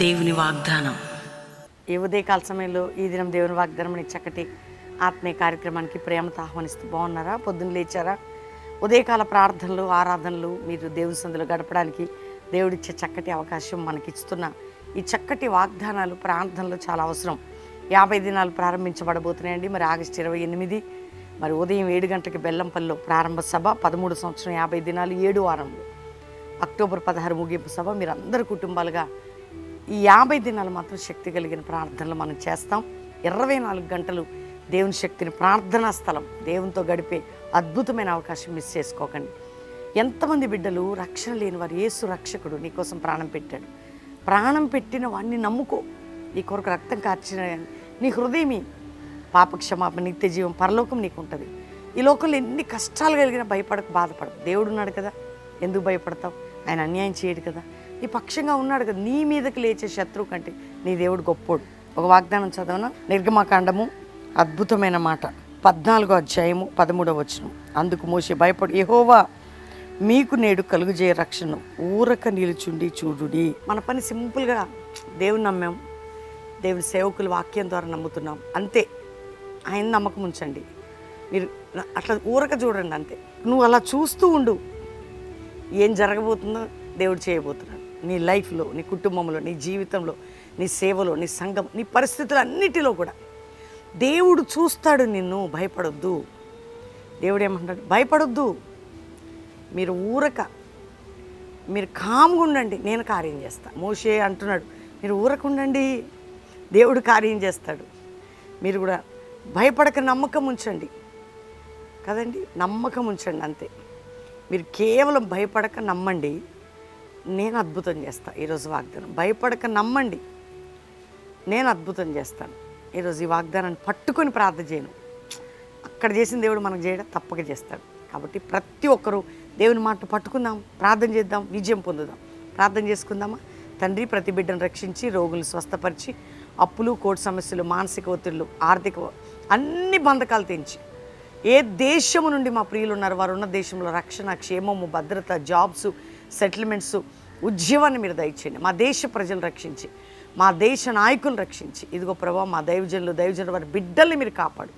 దేవుని వాగ్దానం. ఈ ఉదయకాల సమయంలో ఈ దినం దేవుని వాగ్దానం అనే చక్కటి ఆత్మీయ కార్యక్రమానికి ప్రేమతో ఆహ్వానిస్తూ బాగున్నారా? పొద్దున్న లేచారా? ఉదయకాల ప్రార్థనలు, ఆరాధనలు మీరు దేవుని సందులో గడపడానికి దేవుడిచ్చే చక్కటి అవకాశం మనకి ఇస్తున్న ఈ చక్కటి వాగ్దానాలు, ప్రార్థనలు చాలా అవసరం. 50 దినాలు ప్రారంభించబడబోతున్నాయండి. మరి ఆగస్టు 28 మరి ఉదయం 7 గంటలకి బెల్లంపల్లిలో ప్రారంభ సభ. 13 సంవత్సరం 50 దినాలు 7 వారంలో. అక్టోబర్ 16 ముగింపు సభ. మీరు అందరు కుటుంబాలుగా ఈ 50 దినాలు మాత్రం శక్తి కలిగిన ప్రార్థనలు మనం చేస్తాం. 24 గంటలు దేవుని శక్తిని, ప్రార్థనా స్థలం, దేవునితో గడిపే అద్భుతమైన అవకాశం మిస్ చేసుకోకండి. ఎంతమంది బిడ్డలు రక్షణ లేని వారు, యేసు రక్షకుడు నీకోసం ప్రాణం పెట్టాడు. ప్రాణం పెట్టిన వాడిని నమ్ముకో. నీ కొరకు రక్తం కార్చిన నీ హృదయమి పాప క్షమాపణ, నిత్య జీవం, పరలోకం నీకు ఉంటుంది. ఈ లోకంలో ఎన్ని కష్టాలు కలిగినా భయపడకు, బాధపడకు. దేవుడు ఉన్నాడు కదా, ఎందుకు భయపడతావు? ఆయన అన్యాయం చేయడు కదా, నీ పక్షంగా ఉన్నాడు కదా. నీ మీదకి లేచే శత్రువు కంటే నీ దేవుడు గొప్పోడు. ఒక వాగ్దానం చదవనా? నిర్గమకాండము అద్భుతమైన మాట, 14వ అధ్యాయము 13వ వచనం. అందుకు మోషే భయపడు, యెహోవా మీకు నేడు కలుగుజేయ రక్షణను ఊరక నిలుచుండి చూడుడి. మన పని సింపుల్గా దేవుని నమ్మాం, దేవుని సేవకుల వాక్యం ద్వారా నమ్ముతున్నాం, అంతే. ఆయన నమ్మకం ఉంచండి. మీరు అట్లా ఊరక చూడండి, అంతే. నువ్వు అలా చూస్తూ ఉండు, ఏం జరగబోతుందో దేవుడు చేయబోతున్నాడు నీ లైఫ్లో, నీ కుటుంబంలో, నీ జీవితంలో, నీ సేవలో, నీ సంఘం, నీ పరిస్థితులు అన్నిటిలో కూడా దేవుడు చూస్తాడు నిన్ను. భయపడొద్దు. దేవుడు ఏమంటాడు? భయపడొద్దు. మీరు ఊరక, మీరు కామ్గా ఉండండి, నేను కార్యం చేస్తా. మోషే అంటున్నాడు, మీరు ఊరక ఉండండి, దేవుడు కార్యం చేస్తాడు. మీరు కూడా భయపడక నమ్మకం ఉంచండి కదండి, నమ్మకం ఉంచండి, అంతే. మీరు కేవలం భయపడక నమ్మండి, నేను అద్భుతం చేస్తాను. ఈరోజు వాగ్దానం, భయపడక నమ్మండి, నేను అద్భుతం చేస్తాను. ఈరోజు ఈ వాగ్దానాన్ని పట్టుకొని ప్రార్థన చేయను. అక్కడ చేసిన దేవుడు మనకు చేయడం తప్పక చేస్తాడు. కాబట్టి ప్రతి ఒక్కరూ దేవుని మాట పట్టుకుందాం, ప్రార్థన చేద్దాం, విజయం పొందుదాం. ప్రార్థన చేసుకుందామా? తండ్రి, ప్రతి బిడ్డను రక్షించి, రోగులు స్వస్థపరిచి, అప్పులు, కోర్టు సమస్యలు, మానసిక ఒత్తిళ్లు, ఆర్థిక అన్ని బంధకాలు తెంచి, ఏ దేశము నుండి మా ప్రియులు ఉన్నారు వారు ఉన్న దేశంలో రక్షణ, క్షేమము, భద్రత, జాబ్స్, సెటిల్మెంట్స్, ఉద్యోగాన్ని మీరు దయచేయండి. మా దేశ ప్రజలు రక్షించి, మా దేశ నాయకులు రక్షించి, ఇదిగో ప్రభావ మా దైవజనులు వారి బిడ్డల్ని మీరు కాపాడు.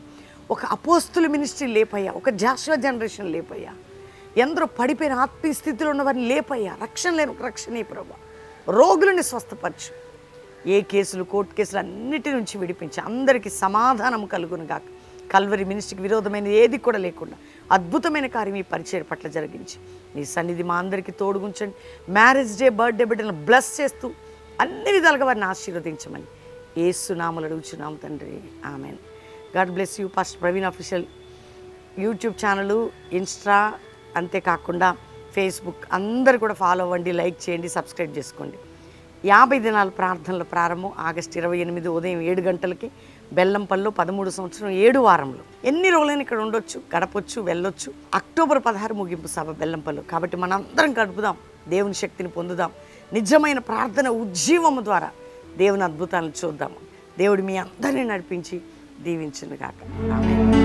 ఒక అపోస్తుల మినిస్ట్రీ లేపయ్యా, ఒక జాషువా జనరేషన్ లేపయ్యా. ఎందరో పడిపోయిన ఆత్మీయ స్థితిలో ఉన్న వారిని లేపయ్యా. రక్షణ లేని ఒక రక్షణే ప్రభావ. రోగులని స్వస్థపరచు. ఏ కేసులు, కోర్టు కేసులు అన్నిటి నుంచి విడిపించి అందరికీ సమాధానం కలుగును గాక. కల్వరి మినిస్ట్రీకి విరోధమైన ఏది కూడా లేకుండా అద్భుతమైన కార్యం ఈ పరిచయం పట్ల జరిగించి నీ సన్నిధి మా అందరికీ తోడుగుంచండి. మ్యారేజ్ డే, బర్త్డే బిడ్డలను బ్లెస్ చేస్తూ అన్ని విధాలుగా వారిని ఆశీర్వదించమని యేసు నామములో అడుగుచున్నాము తండ్రి, amen. God bless you. Pastor Praveen official YouTube channel, Insta, అంతేకాకుండా ఫేస్బుక్ అందరూ కూడా ఫాలో అవ్వండి, లైక్ చేయండి, సబ్స్క్రైబ్ చేసుకోండి. 50 దినాల ప్రార్థనల ప్రారంభం ఆగస్టు 28 ఉదయం 7 గంటలకి బెల్లంపల్లిలో. 13 సంవత్సరం 7 వారంలో. ఎన్ని రోజులైనా ఇక్కడ ఉండొచ్చు, గడపొచ్చు, వెళ్ళొచ్చు. అక్టోబర్ 16 ముగింపు సభ బెల్లంపల్లి. కాబట్టి మనందరం గడుపుదాం, దేవుని శక్తిని పొందుదాం, నిజమైన ప్రార్థన ఉజ్జీవము ద్వారా దేవుని అద్భుతాలను చూద్దాము. దేవుడు మీ అందరినీ నడిపించి దీవించును గాక. ఆమేన్.